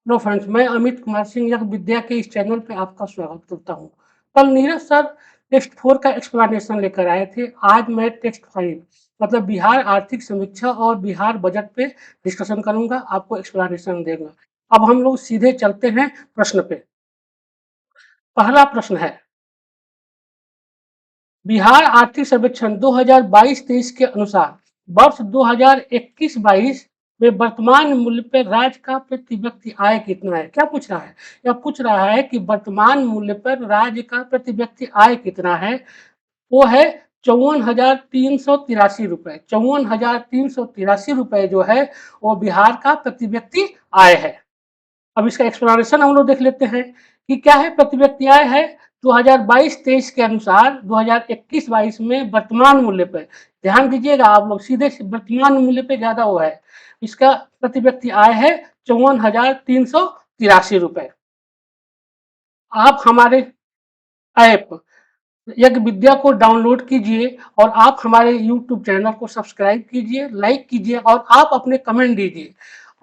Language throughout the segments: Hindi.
हेलो फ्रेंड्स, मैं अमित कुमार सिंह यज्ञ विद्या के इस चैनल पे आपका स्वागत करता हूँ। कल नीरज सर टेस्ट 4 का एक्सप्लेनेशन लेकर आए थे। आज मैं टेस्ट 5 मतलब बिहार आर्थिक समीक्षा और बिहार बजट पे डिस्कशन करूंगा, आपको एक्सप्लेनेशन देगा। अब हम लोग सीधे चलते हैं प्रश्न पे। पहला प्रश्न है, बिहार आर्थिक सर्वेक्षण 2022-23 के अनुसार वर्ष 2021-22 में वर्तमान मूल्य पर राज्य का प्रति व्यक्ति आय कितना है? क्या पूछ रहा है? यह पूछ रहा है कि वर्तमान मूल्य पर राज्य का प्रति व्यक्ति आय कितना है? वो है 54,383 रुपए। 54,383 रुपए जो है वो बिहार का प्रति व्यक्ति आय है। अब इसका एक्सप्लेनेशन हम लोग देख लेते हैं कि क्या है। प्रति व्यक्ति आय है 2022-23 के अनुसार 2021-22 में वर्तमान मूल्य पर, ध्यान दीजिएगा आप लोग, सीधे वर्तमान मूल्य पे ज्यादा वो है। इसका प्रति व्यक्ति आय है 54,383 रुपए। आप हमारे ऐप यज्ञ विद्या को डाउनलोड कीजिए और आप हमारे यूट्यूब चैनल को सब्सक्राइब कीजिए, लाइक कीजिए और आप अपने कमेंट दीजिए,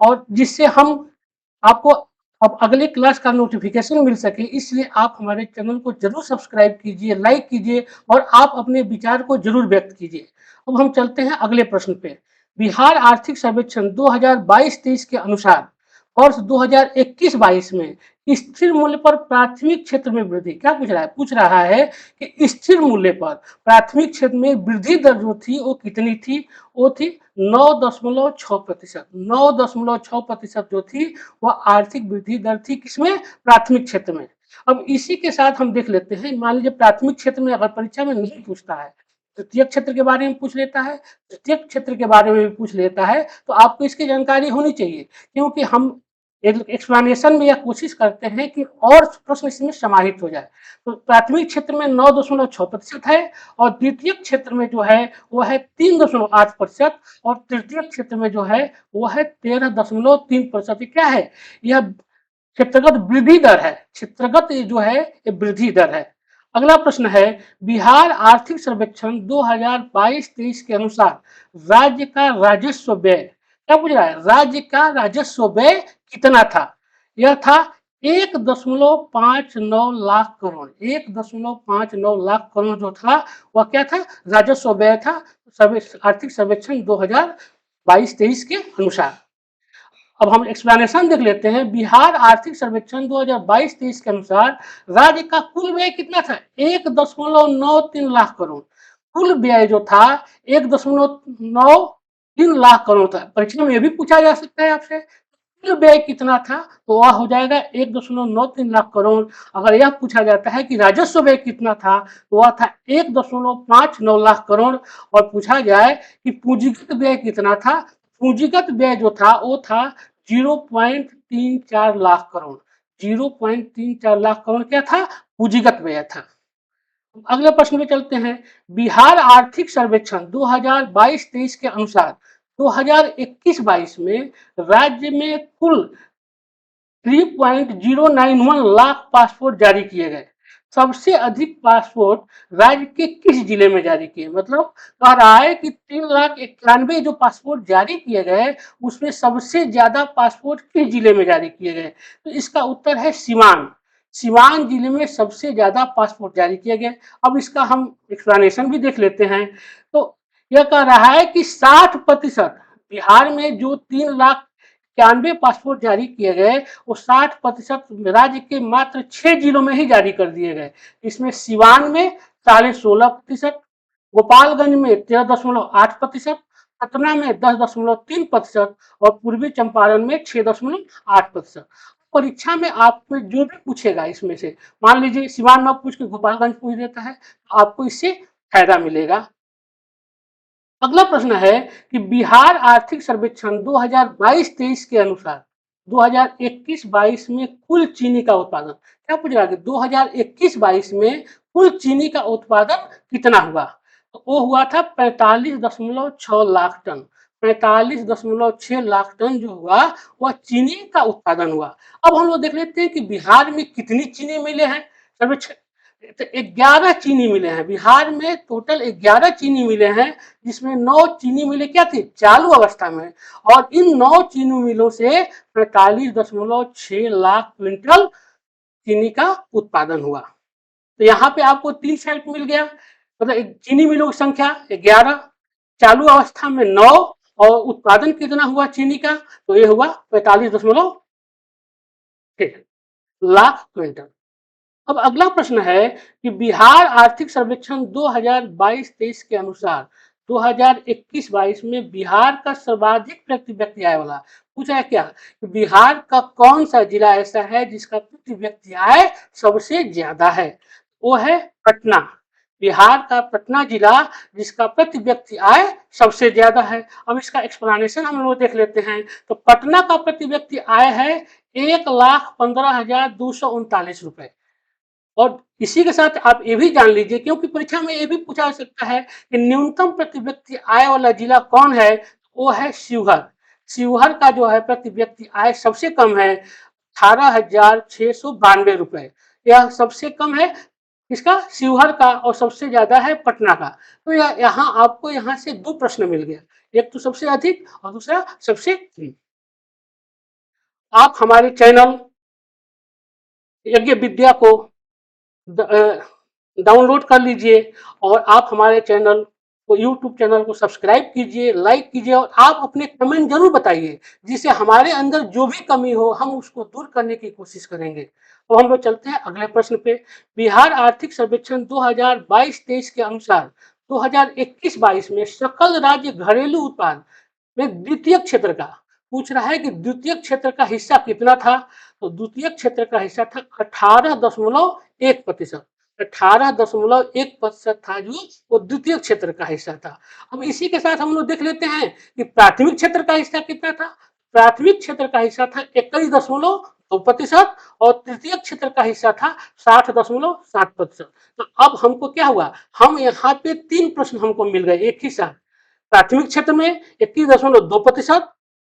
और जिससे हम आपको अब अगले क्लास का नोटिफिकेशन मिल सके। इसलिए आप हमारे चैनल को जरूर सब्सक्राइब कीजिए, लाइक कीजिए और आप अपने विचार को जरूर व्यक्त कीजिए। अब हम चलते हैं अगले प्रश्न पे। बिहार आर्थिक सर्वेक्षण 2022-23 के अनुसार वर्ष 2021-22 में स्थिर मूल्य पर प्राथमिक क्षेत्र में वृद्धि, क्या पूछ रहा है? पूछ रहा है कि स्थिर मूल्य पर प्राथमिक क्षेत्र में वृद्धि दर जो थी वो कितनी थी? वो थी 9.6%। 9.6% जो थी वह आर्थिक वृद्धि दर थी, किसमें? प्राथमिक क्षेत्र में। अब इसी के साथ हम देख लेते हैं, मान लीजिए प्राथमिक क्षेत्र में अगर परीक्षा में नहीं पूछता है, तृतीय क्षेत्र के बारे में पूछ लेता है, तृतीय क्षेत्र के बारे में भी पूछ लेता है, तो आपको इसकी जानकारी होनी चाहिए, क्योंकि हम एक्सप्लेनेशन में यह कोशिश करते हैं कि और प्रश्न इसमें समाहित हो जाए। तो प्राथमिक क्षेत्र में 9.6% है और द्वितीय क्षेत्र में जो है वो है 3.8%, और तृतीय क्षेत्र में जो है वो है 13.3%। क्या है? यह क्षेत्रगत वृद्धि दर है। क्षेत्रगत जो है ये वृद्धि दर है। अगला प्रश्न है, बिहार आर्थिक सर्वेक्षण 2022-23 के अनुसार राज्य का राजस्व व्यय, क्या पूछ रहा है? राज्य का राजस्व व्यय कितना था? यह था 1.59 लाख करोड़। 1.59 लाख करोड़ जो था वह क्या था? राजस्व व्यय था आर्थिक सर्वेक्षण 2022-23 के अनुसार। अब हम एक्सप्लेनेशन देख लेते हैं। बिहार आर्थिक सर्वेक्षण 2022-23 के अनुसार राज्य का कुल व्यय कितना था? 1.93 लाख करोड़। कुल व्यय जो था 1.93 लाख करोड़ था। परीक्षा में यह भी पूछा जा सकता है आपसे, कुल व्यय कितना था? तो वह हो जाएगा 1.93 लाख करोड़। अगर यह पूछा जाता है कि राजस्व व्यय कितना था, तो वह था 1.59 लाख करोड़। और पूछा जाए कि पूंजीगत व्यय कितना था, पूंजीगत व्यय जो था वो था 0.34 लाख करोड़। 0.34 लाख करोड़ क्या था? पूंजीगत व्यय था। अगले प्रश्न में चलते हैं। बिहार आर्थिक सर्वेक्षण 2022-23 के अनुसार 2021-22 में राज्य में कुल 3.091 लाख पासपोर्ट जारी किए गए। सबसे अधिक पासपोर्ट राज्य के किस जिले में जारी किए? मतलब कह रहा है कि 3,91,000 जो पासपोर्ट जारी किए गए उसमें सबसे ज्यादा पासपोर्ट किस जिले में जारी किए गए? तो इसका उत्तर है सिवान। सिवान जिले में सबसे ज्यादा पासपोर्ट जारी किए गए। अब इसका हम एक्सप्लेनेशन भी देख लेते हैं। तो यह कह रहा है कि 60% बिहार में जो 3,91,000 पासपोर्ट जारी किए गए वो 60% राज्य के मात्र 6 जिलों में ही जारी कर दिए गए। इसमें सिवान में 16.5%, गोपालगंज में 13.8%, सतना में 10.3% और पूर्वी चंपारण में 6.8%। परीक्षा में आपको जो भी पूछेगा इसमें से, मान लीजिए सिवान में पूछ के गोपालगंज पूछ देता है, तो आपको इससे फायदा मिलेगा। अगला प्रश्न है कि बिहार आर्थिक सर्वेक्षण 2022-23 के अनुसार 2021-22 में कुल चीनी का उत्पादन, क्या पूछ रहा है? 2021-22 में कुल चीनी का उत्पादन कितना हुआ? तो वो हुआ था 45.6 लाख टन। 45.6 लाख टन जो हुआ वह चीनी का उत्पादन हुआ। अब हम लोग देख लेते हैं कि बिहार में कितनी चीनी मिले हैं। सर्वेक्षण तो 11 चीनी मिलें हैं बिहार में, टोटल 11 चीनी मिलें हैं, जिसमें 9 चीनी मिलें क्या थी, चालू अवस्था में, और इन 9 चीनी मिलों से 45.6 लाख क्विंटल चीनी का उत्पादन हुआ। तो यहाँ पे आपको 3 सेट मिल गया, मतलब चीनी मिलों की संख्या 11, चालू अवस्था में 9, और उत्पादन कितना हुआ चीनी का, तो ये हुआ 45.6 लाख क्विंटल। अब अगला प्रश्न है कि बिहार आर्थिक सर्वेक्षण 2022-23 के अनुसार 2021-22 में बिहार का सर्वाधिक प्रति व्यक्ति आय वाला, पूछा है क्या, बिहार का कौन सा जिला ऐसा है जिसका प्रति व्यक्ति आय सबसे ज्यादा है, वो है पटना। बिहार का पटना जिला जिसका प्रति व्यक्ति आय सबसे ज्यादा है। अब इसका एक्सप्लेनेशन हम लोग देख लेते हैं। तो पटना का प्रति व्यक्ति आय है 1,15,239 रुपए। और इसी के साथ आप ये भी जान लीजिए, क्योंकि परीक्षा में ये भी पूछा जा सकता है कि न्यूनतम प्रति व्यक्ति आय वाला जिला कौन है, वो है शिवहर। शिवहर का जो है प्रति व्यक्ति आय सबसे कम है 18,692 रुपए, यह सबसे कम है इसका शिवहर का, और सबसे ज्यादा है पटना का। तो यहाँ आपको यहाँ से 2 प्रश्न मिल गया, एक तो सबसे अधिक और दूसरा सबसे कम। आप हमारे चैनल यज्ञ विद्या को डाउनलोड कर लीजिए, और आप हमारे चैनल को यूट्यूब चैनल को सब्सक्राइब कीजिए, लाइक कीजिए, और आप अपने कमेंट जरूर बताइए, जिससे हमारे अंदर जो भी कमी हो हम उसको दूर करने की कोशिश करेंगे। तो हम लोग चलते हैं अगले प्रश्न पे। बिहार आर्थिक सर्वेक्षण 2022-23 के अनुसार 2021-22 में सकल राज्य घरेलू उत्पाद में द्वितीय क्षेत्र का, पूछ रहा है कि द्वितीय क्षेत्र का हिस्सा कितना था, तो द्वितीय क्षेत्र का हिस्सा था 18.1%। 18.1% था जो वो द्वितीय क्षेत्र का हिस्सा था। अब इसी के साथ हम लोग देख लेते हैं कि प्राथमिक क्षेत्र का हिस्सा कितना था। प्राथमिक क्षेत्र का हिस्सा था 21.2%, और तृतीय क्षेत्र का हिस्सा था 60.7%। तो अब हमको क्या हुआ, हम यहाँ पे 3 प्रश्न हमको मिल गए एक ही साथ। प्राथमिक क्षेत्र में 21.2%,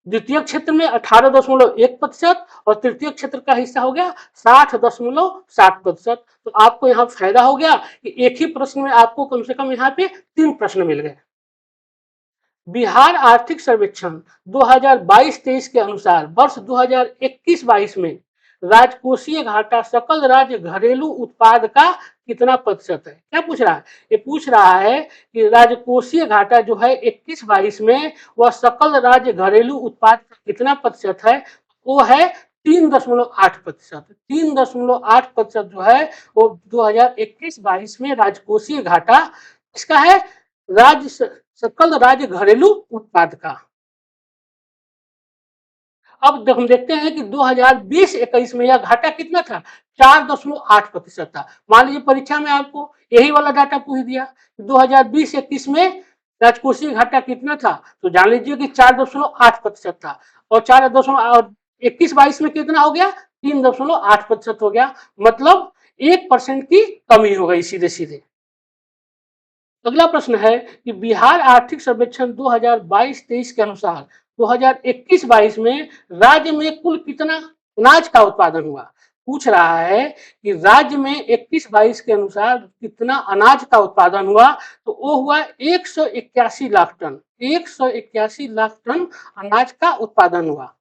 द्वितीय क्षेत्र में 18.1%, और तृतीय क्षेत्र का हिस्सा हो गया 60.7%। तो आपको यहाँ फायदा हो गया कि एक ही प्रश्न में आपको कम से कम यहाँ पे 3 प्रश्न मिल गए। बिहार आर्थिक सर्वेक्षण 2022-23 के अनुसार वर्ष 2021-22 में राजकोषीय घाटा सकल राज्य घरेलू उत्पाद का कितना प्रतिशत है। क्या पूछ रहा है, ये पूछ रहा है कि राजकोषीय घाटा जो है 21-22 में वह सकल राज्य घरेलू उत्पाद का कितना प्रतिशत है, वो है 3.8%। 3.8% जो है वो 2021-22 में राजकोषीय घाटा इसका है, राज्य सकल राज्य घरेलू उत्पाद का। अब हम देखते हैं कि 2020-21 में यह घाटा कितना था, 4.8% था। मान लीजिए परीक्षा में आपको यही वाला डाटा पूछ दिया, 2020-21 में राजकोषीय घाटा कितना था, तो जान लीजिए कि 4.8% था, और 4.21-22 में कितना हो गया, 3.8% हो गया, मतलब 1% की कमी हो गई सीधे सीधे। अगला प्रश्न है कि बिहार आर्थिक सर्वेक्षण 2022-23 के अनुसार 2021-22 में राज्य में कुल कितना अनाज का उत्पादन हुआ। पूछ रहा है कि राज्य में 21-22 के अनुसार कितना अनाज का उत्पादन हुआ, तो वो हुआ 181 लाख टन। 181 लाख टन अनाज का उत्पादन हुआ।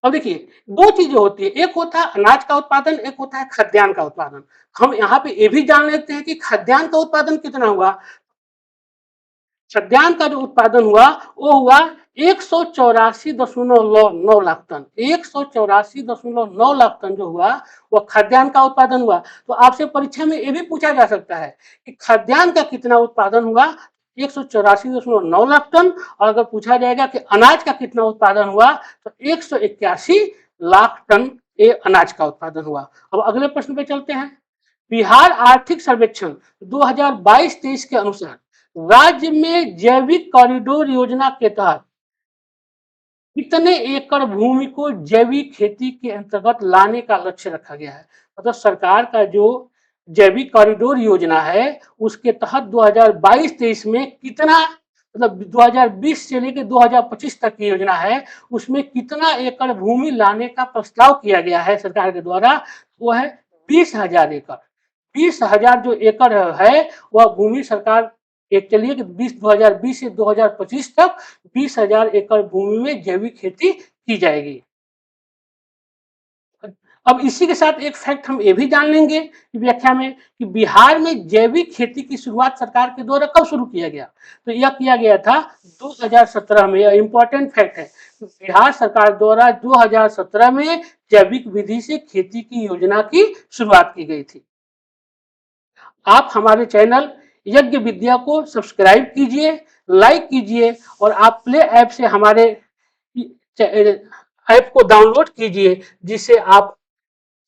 अब देखिए 2 चीजें होती है, एक होता है अनाज का उत्पादन, एक होता है खाद्यान्न का उत्पादन। हम यहाँ पे ये भी जान लेते हैं कि खाद्यान्न का उत्पादन कितना हुआ। खाद्यान्न का जो उत्पादन हुआ वो हुआ 184.9 लाख टन। 184.9 लाख टन जो हुआ वो खाद्यान्न का उत्पादन हुआ। तो आपसे परीक्षा में ये भी पूछा जा सकता है कि खाद्यान्न का कितना उत्पादन हुआ, 184.9 लाख टन, और अगर पूछा जाएगा कि अनाज का कितना उत्पादन हुआ तो 181 लाख टन ये अनाज का उत्पादन हुआ। अब अगले प्रश्न पे चलते हैं। बिहार आर्थिक सर्वेक्षण 2022-23 के अनुसार राज्य में जैविक कॉरिडोर योजना के तहत कितने एकड़ भूमि को जैविक खेती के अंतर्गत लाने का लक्ष्य रखा गया है। मतलब सरकार का जो जैविक कॉरिडोर योजना है उसके तहत 2022-23 में कितना, मतलब 2020 से लेकर 2025 तक की योजना है, उसमें कितना एकड़ भूमि लाने का प्रस्ताव किया गया है सरकार के द्वारा, वो है 20,000 एकड़। 20,000 जो एकड़ है वह भूमि सरकार एक चलिए कि 2020 से 2025 तक 20,000 एकड़ भूमि में जैविक खेती की जाएगी। अब इसी के साथ एक फैक्ट हम ये भी जान लेंगे व्याख्या में कि बिहार में जैविक खेती की शुरुआत सरकार के द्वारा कब शुरू किया गया। तो यह किया गया था 2017 में। यह इंपॉर्टेंट फैक्ट है। तो बिहार सरकार द्वारा 2017 में जैविक विधि से खेती की योजना की शुरुआत की गई थी। आप हमारे चैनल यज्ञ विद्या को सब्सक्राइब कीजिए, लाइक कीजिए और आप प्ले ऐप से हमारे ऐप को डाउनलोड कीजिए, जिससे आप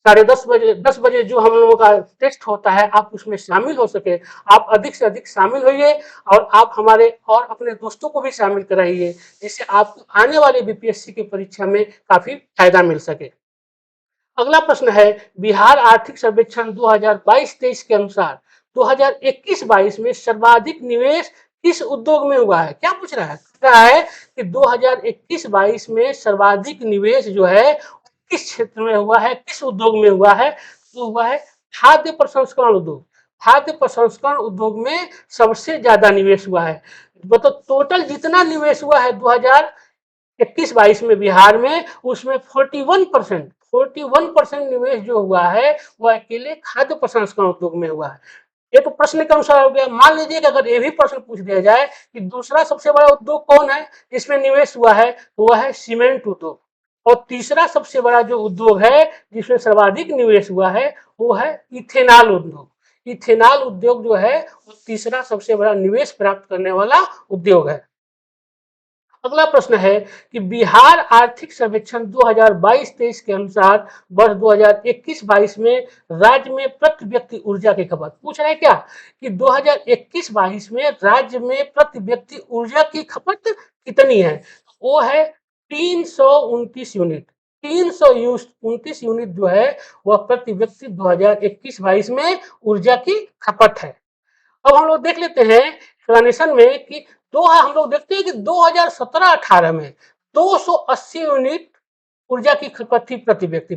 10:30 बजे 10 बजे जो हम लोगों का टेस्ट होता है आप उसमें शामिल हो सके। आप अधिक से अधिक शामिल होइए और आप हमारे और अपने दोस्तों को भी शामिल कराइए, जिससे आपको आने वाले बीपीएससी की परीक्षा में काफी फायदा मिल सके। अगला प्रश्न है, बिहार आर्थिक सर्वेक्षण 2022-23 के अनुसार 2021-22 में सर्वाधिक निवेश किस उद्योग में हुआ है। क्या पूछ रहा है? कह है कि 2021-22 में सर्वाधिक निवेश जो है किस क्षेत्र में हुआ है, किस उद्योग में हुआ है। तो हुआ है खाद्य प्रसंस्करण उद्योग। खाद्य प्रसंस्करण उद्योग में सबसे ज्यादा निवेश हुआ है। मतलब टोटल जितना निवेश हुआ है 2021-22 में बिहार में, उसमें 41% निवेश जो हुआ है वह अकेले खाद्य प्रसंस्करण उद्योग में हुआ है। ये तो प्रश्न के अनुसार हो गया। मान लीजिए कि अगर ये भी प्रश्न पूछ दिया जाए कि दूसरा सबसे बड़ा उद्योग कौन है जिसमें निवेश हुआ है, तो वह है सीमेंट उद्योग। और तीसरा सबसे बड़ा जो उद्योग है जिसमें सर्वाधिक निवेश हुआ है वो है इथेनॉल उद्योग। इथेनॉल उद्योग जो है वो तीसरा सबसे बड़ा निवेश प्राप्त करने वाला उद्योग है। अगला प्रश्न है कि बिहार आर्थिक सर्वेक्षण 2022-23 के अनुसार वर्ष 2021-22 में राज्य में प्रति व्यक्ति ऊर्जा की खपत। पूछ रहे हैं क्या कि 2021-22 में राज्य में प्रति व्यक्ति ऊर्जा की खपत कितनी है। वो है 329 यूनिट। 329 यूनिट जो है वह प्रति व्यक्ति 2021-22 में ऊर्जा की खपत है। अब हम लोग देख लेते हैं एक्सप्लेनेशन में कि हम लोग देखते हैं कि 2017-18 में 280 यूनिट ऊर्जा की खपत थी प्रति व्यक्ति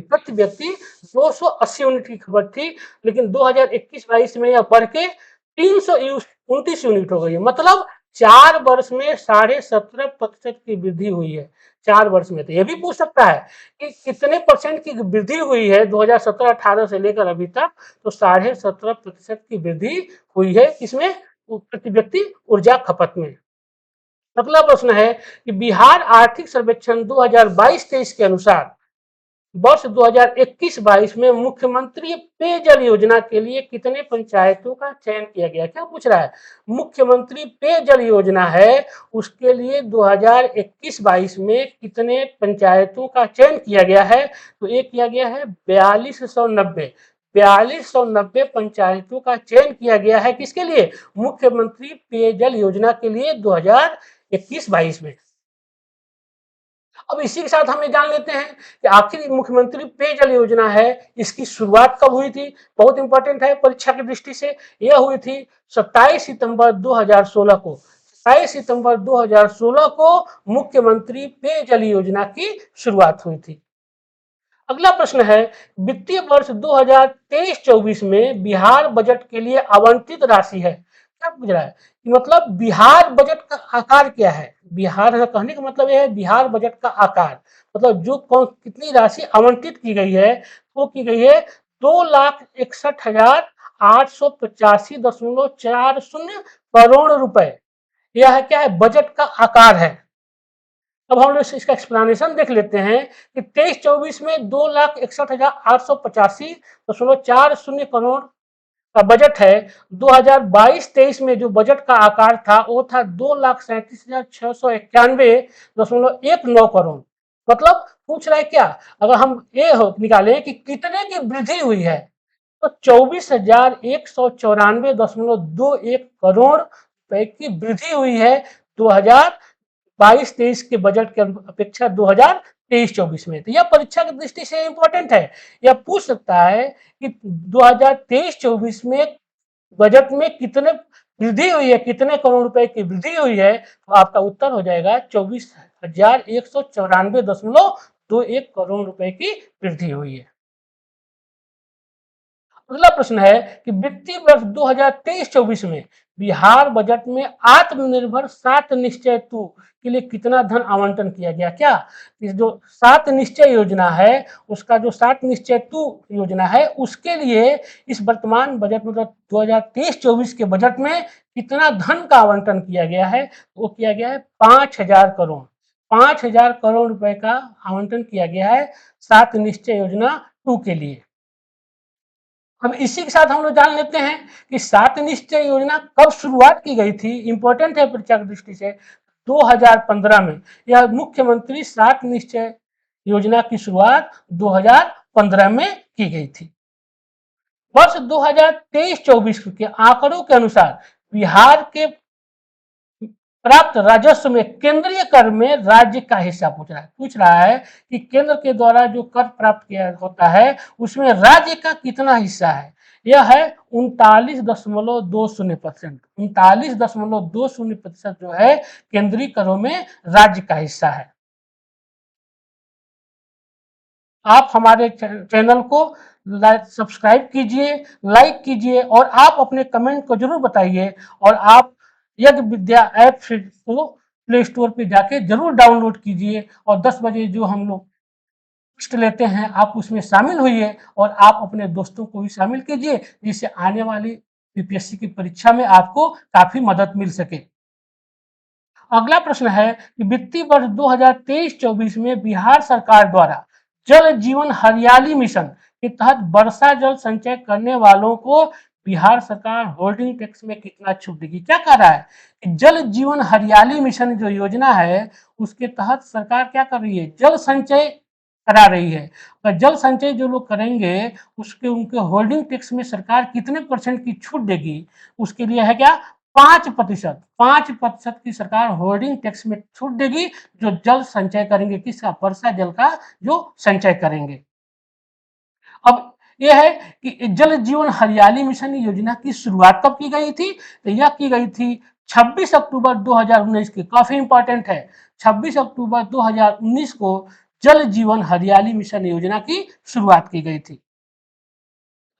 280 यूनिट की खपत थी। लेकिन 2021-22 में यह बढ़ के 329 यूनिट हो गई है। मतलब 4 वर्ष में 17.5% की वृद्धि हुई है। 4 वर्ष में। तो यह भी पूछ सकता है कि कितने परसेंट की वृद्धि हुई है 2017-18 से लेकर अभी तक। तो 17.5% की वृद्धि हुई है इसमें प्रति व्यक्ति ऊर्जा खपत में। अगला प्रश्न है कि बिहार आर्थिक सर्वेक्षण 2022-23 के अनुसार वर्ष 2021-22 में मुख्यमंत्री पेयजल योजना के लिए कितने पंचायतों का चयन किया गया। क्या पूछ रहा है? मुख्यमंत्री पेयजल योजना है उसके लिए 2021-22 में कितने पंचायतों का चयन किया गया है। तो ये किया गया है 4290 पंचायतों का चयन किया गया है। किसके लिए? मुख्यमंत्री पेयजल योजना के लिए 2021-22 में। अब इसी के साथ हम ये जान लेते हैं कि आखिर मुख्यमंत्री पेयजल योजना है इसकी शुरुआत कब हुई थी। बहुत इंपॉर्टेंट है परीक्षा की दृष्टि से। यह हुई थी 27 सितंबर 2016 को। 27 सितंबर 2016 को मुख्यमंत्री पेयजल योजना की शुरुआत हुई थी। अगला प्रश्न है, वित्तीय वर्ष 2023-24 में बिहार बजट के लिए आवंटित राशि है। क्या पूछ रहा है कि मतलब बिहार बजट का आकार क्या है। बिहार कहने का मतलब यह है बिहार बजट का आकार, मतलब जो कौन कितनी राशि आवंटित की गई है वो की गई है 2,61,885.40 करोड़ रुपए। यह क्या है? बजट का आकार है। अब हम लोग इसका एक्सप्लेनेशन देख लेते हैं कि 23-24 में 2,61,885.40 करोड़ का बजट है। 2022-23 में जो बजट का आकार था वो था 2,37,691.19 करोड़। मतलब पूछ रहा है क्या, अगर हम ये निकालें कि कितने की वृद्धि हुई है तो 24,194.21 करोड़ रुपए की वृद्धि हुई है 2022-23 के बजट के अपेक्षा 2023-24 में। तो यह परीक्षा की दृष्टि से इंपॉर्टेंट है। यह पूछ सकता है कि 2023-24 में बजट में कितने वृद्धि हुई है, कितने करोड़ रुपए की वृद्धि हुई है। तो आपका उत्तर हो जाएगा 24,194.21 करोड़ रुपए की वृद्धि हुई है। अगला प्रश्न है कि वित्तीय वर्ष 2023-24 में बिहार बजट में आत्मनिर्भर 7 निश्चय तू के लिए कितना धन आवंटन किया गया? क्या इस जो 7 निश्चय योजना है, उसका जो 7 निश्चय तू योजना है, उसके लिए इस वर्तमान बजट मतलब 2023-24 के बजट में कितना धन का आवंटन किया गया है? वो किया गया है 5,000 करोड़। 5,000 करोड़ रुपए का आवंटन किया गया है 7 निश्चय योजना 2 के लिए। अब इसी के साथ हम लोग जान लेते हैं कि 7 निश्चय योजना कब शुरुआत की गई थी। इंपॉर्टेंट है परीक्षा की दृष्टि से। 2015 में यह मुख्यमंत्री 7 निश्चय योजना की शुरुआत 2015 में की गई थी। वर्ष 2023-24 के आंकड़ों के अनुसार बिहार के प्राप्त राजस्व में केंद्रीय कर में राज्य का हिस्सा पूछ रहा है कि केंद्र के द्वारा जो कर प्राप्त किया होता है उसमें राज्य का कितना हिस्सा है। यह है 39.20%। 39.20% जो है केंद्रीय करों में राज्य का हिस्सा है। आप हमारे चैनल को सब्सक्राइब कीजिए, लाइक कीजिए और आप अपने कमेंट को जरूर बताइए। और आप यज्ञ विद्या ऐप को प्ले स्टोर पे जाके जरूर डाउनलोड कीजिए और 10 बजे जो हम लोग टेस्ट लेते हैं आप उसमें शामिल होइए और आप अपने दोस्तों को भी शामिल कीजिए, जिससे आने वाली यूपीएससी की परीक्षा में आपको काफी मदद मिल सके। अगला प्रश्न है कि वित्तीय वर्ष 2023-24 में बिहार सरकार द्वारा जल जीवन हरियाली मिशन के तहत वर्षा जल संचय करने वालों को बिहार सरकार होल्डिंग टैक्स में कितना छूट देगी? क्या कह रहा है कि जल जीवन हरियाली मिशन जो योजना है उसके तहत सरकार क्या कर रही है? जल संचय करा रही है। और जल संचय जो लोग करेंगे उसके उनके होल्डिंग टैक्स में सरकार कितने % की छूट देगी? उसके लिए है क्या 5%। 5% की सरकार होल्डिंग टैक्स में छूट देगी जो जल संचय करेंगे। किसका? वर्षा जल का जो संचय करेंगे। अब यह है कि जल जीवन हरियाली मिशन योजना की शुरुआत कब की गई थी? तो यह की गई थी 26 अक्टूबर 2019 की। काफी इंपॉर्टेंट है। 26 अक्टूबर 2019 को जल जीवन हरियाली मिशन योजना की शुरुआत की गई थी।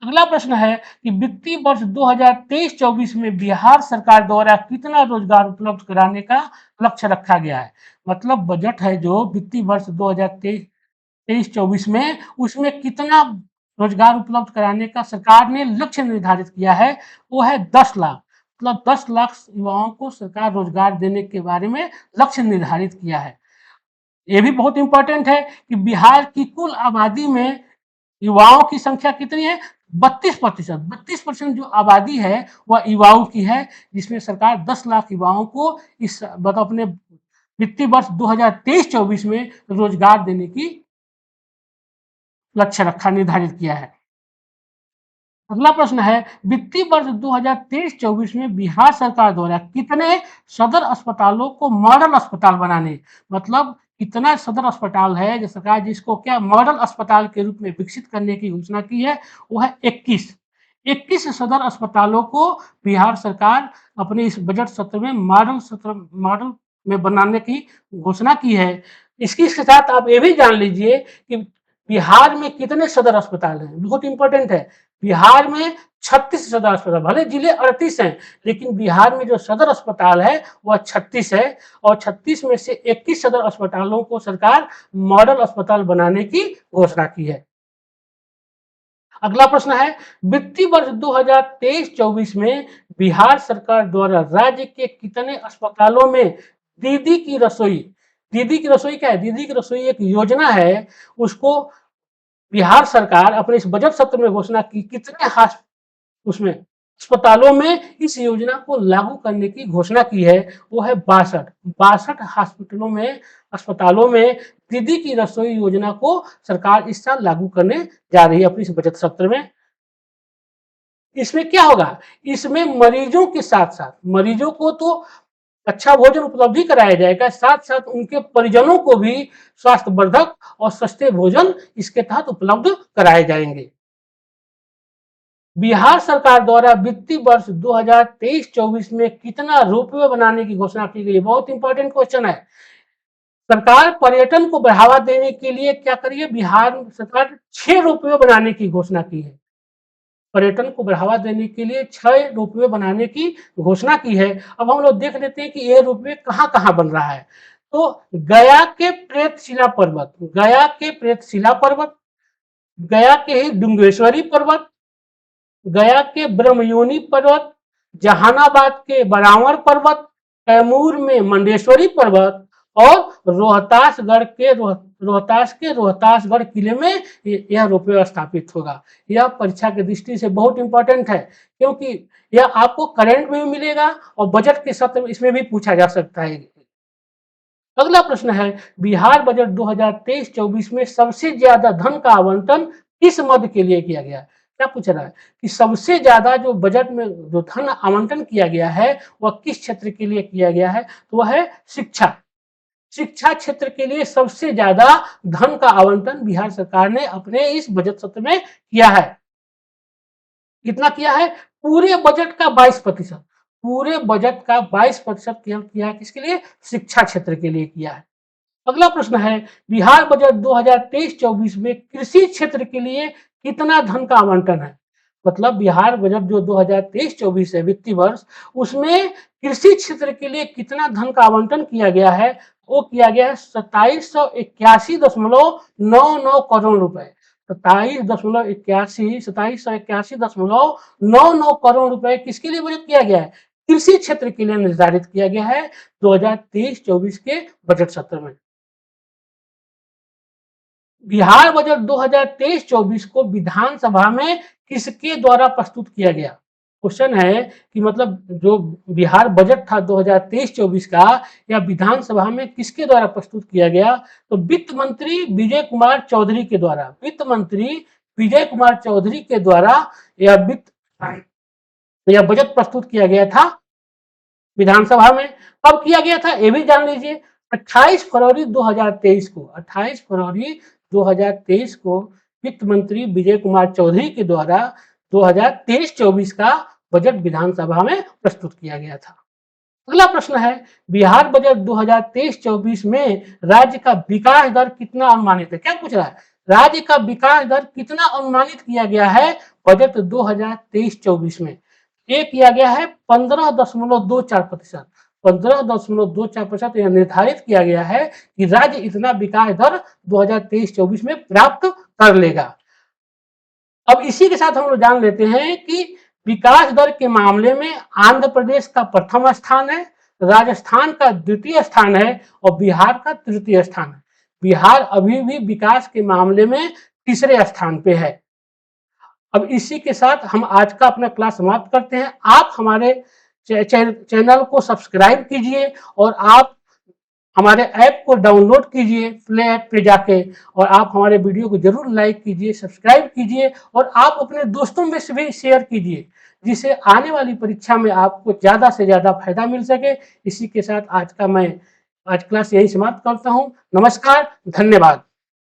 अगला प्रश्न है कि वित्तीय वर्ष 2023-24 में बिहार सरकार द्वारा कितना रोजगार उपलब्ध कराने का लक्ष्य रखा गया है? मतलब बजट है जो वित्तीय वर्ष 2023-24 में उसमें कितना रोजगार उपलब्ध कराने का सरकार ने लक्ष्य निर्धारित किया है? वो है 10 लाख। मतलब 10 लाख युवाओं को सरकार रोजगार देने के बारे में लक्ष्य निर्धारित किया है। ये भी बहुत इंपॉर्टेंट है कि बिहार की कुल आबादी में युवाओं की संख्या कितनी है? 32%। 32% जो आबादी है वह युवाओं की है, जिसमें सरकार 10 लाख युवाओं को इस मतलब अपने वित्तीय वर्ष 2023-24 में रोजगार देने की लक्ष्य रखा निर्धारित किया है। अगला प्रश्न है वित्तीय वर्ष 2023-24 में बिहार सरकार द्वारा कितने सदर अस्पतालों को मॉडल अस्पताल बनाने, मतलब कितना सदर अस्पताल है जो सरकार जिसको क्या मॉडल अस्पताल के रूप में विकसित करने की घोषणा की है? वो है 21 सदर अस्पतालों को बिहार सरकार अपने इस बजट सत्र में मॉडल में बनाने की घोषणा की है। इसके साथ आप ये भी जान लीजिए कि बिहार में कितने सदर अस्पताल हैं। बहुत इंपॉर्टेंट है। बिहार में 36 सदर अस्पताल, भले जिले 38 हैं लेकिन बिहार में जो सदर अस्पताल है वह 36 है और 36 में से 21 सदर अस्पतालों को सरकार मॉडल अस्पताल बनाने की घोषणा की है। अगला प्रश्न है वित्तीय वर्ष 2023-24 में बिहार सरकार द्वारा राज्य के कितने अस्पतालों में दीदी की रसोई, दीदी की रसोई क्या है? दीदी की रसोई एक योजना है, उसको बिहार सरकार अपने इस बजट सत्र में घोषणा की कितने उसमें अस्पतालों में इस योजना को लागू करने की घोषणा की है? वो है 62 हॉस्पिटलों में अस्पतालों में दीदी की रसोई योजना को सरकार इस साल लागू करने जा रही है अपने इस बजट सत्र में। इसमें क्या होगा? इसमें मरीजों के साथ साथ मरीजों को तो अच्छा भोजन उपलब्ध ही कराया जाएगा, साथ साथ उनके परिजनों को भी स्वास्थ्यवर्धक और सस्ते भोजन इसके तहत उपलब्ध कराए जाएंगे। बिहार सरकार द्वारा वित्तीय वर्ष 2023-24 में कितना रोपवे बनाने की घोषणा की गई है? बहुत इंपॉर्टेंट क्वेश्चन है। सरकार पर्यटन को बढ़ावा देने के लिए क्या करिए? बिहार सरकार 6 रोपवे बनाने की घोषणा की है। पर्यटन को बढ़ावा देने के लिए 6 रोपवे बनाने की घोषणा की है। अब हम लोग देख लेते हैं कि ये रोपवे कहाँ-कहाँ बन रहा है। तो गया के प्रेतशिला पर्वत, गया के प्रेतशिला पर्वत, गया के ही डुंगेश्वरी पर्वत, गया के ब्रह्मयोनी पर्वत, जहानाबाद के बरावर पर्वत, कैमूर में मंडेश्वरी पर्वत और रोहतास के रोहतासगढ़ किले में यह रोपवे स्थापित होगा। यह परीक्षा की दृष्टि से बहुत इंपॉर्टेंट है, क्योंकि यह आपको करंट में भी मिलेगा और बजट के सत्र में इसमें भी पूछा जा सकता है। अगला प्रश्न है, बिहार बजट 2023-24 में सबसे ज्यादा धन का आवंटन किस मद के लिए किया गया? क्या पूछ रहा है कि सबसे ज्यादा जो बजट में जो धन आवंटन किया गया है वह किस क्षेत्र के लिए किया गया है? तो वह है शिक्षा। शिक्षा क्षेत्र के लिए सबसे ज्यादा धन का आवंटन बिहार सरकार ने अपने इस बजट सत्र में किया है। कितना किया है? पूरे बजट का 22%, पूरे बजट का 22% किया है। किसके लिए? शिक्षा क्षेत्र के लिए किया है। अगला प्रश्न है, बिहार बजट 2023-24 में कृषि क्षेत्र के लिए कितना धन का आवंटन है? मतलब बिहार बजट जो 2023-24 है वित्तीय वर्ष, उसमें कृषि क्षेत्र के लिए कितना धन का आवंटन किया गया है? वो किया गया है 2781.99 करोड़ रुपए। 2781 करोड़ रुपए किसके लिए बजट किया गया है? कृषि क्षेत्र के लिए निर्धारित किया गया है 2023-24 के बजट सत्र में। बिहार बजट 2023-24 को विधानसभा में किसके द्वारा प्रस्तुत किया गया? क्वेश्चन है कि मतलब जो बिहार बजट था 2023-24 का, या विधानसभा में किसके द्वारा प्रस्तुत किया गया? तो वित्त मंत्री विजय कुमार चौधरी के द्वारा, वित्त मंत्री विजय कुमार चौधरी के द्वारा यह बजट प्रस्तुत किया गया था विधानसभा में। कब किया गया था ये भी जान लीजिए, 28 फरवरी 2023 को, 28 फरवरी 2023 को वित्त मंत्री विजय कुमार चौधरी के द्वारा 2023-24 का बजट विधानसभा में प्रस्तुत किया गया था। अगला प्रश्न है, बिहार बजट 2023-24 में राज्य का विकास दर कितना अनुमानित है? क्या पूछ रहा है? राज्य का विकास दर कितना अनुमानित किया गया है बजट 2023-24 में? ये किया गया है 15.24%। 15.24% यह निर्धारित किया गया है कि राज्य इतना विकास दर 2023-24 में प्राप्त कर लेगा। अब इसी के साथ हम लोग जान लेते हैं कि विकास दर के मामले में आंध्र प्रदेश का प्रथम स्थान है, राजस्थान का द्वितीय स्थान है और बिहार का तृतीय स्थान है। बिहार अभी भी विकास के मामले में तीसरे स्थान पे है। अब इसी के साथ हम आज का अपना क्लास समाप्त करते हैं। आप हमारे चैनल को सब्सक्राइब कीजिए और आप हमारे ऐप को डाउनलोड कीजिए प्ले ऐप पे जाके, और आप हमारे वीडियो को जरूर लाइक कीजिए, सब्सक्राइब कीजिए और आप अपने दोस्तों में से भी शेयर कीजिए, जिससे आने वाली परीक्षा में आपको ज़्यादा से ज़्यादा फायदा मिल सके। इसी के साथ आज क्लास यही समाप्त करता हूँ। नमस्कार, धन्यवाद।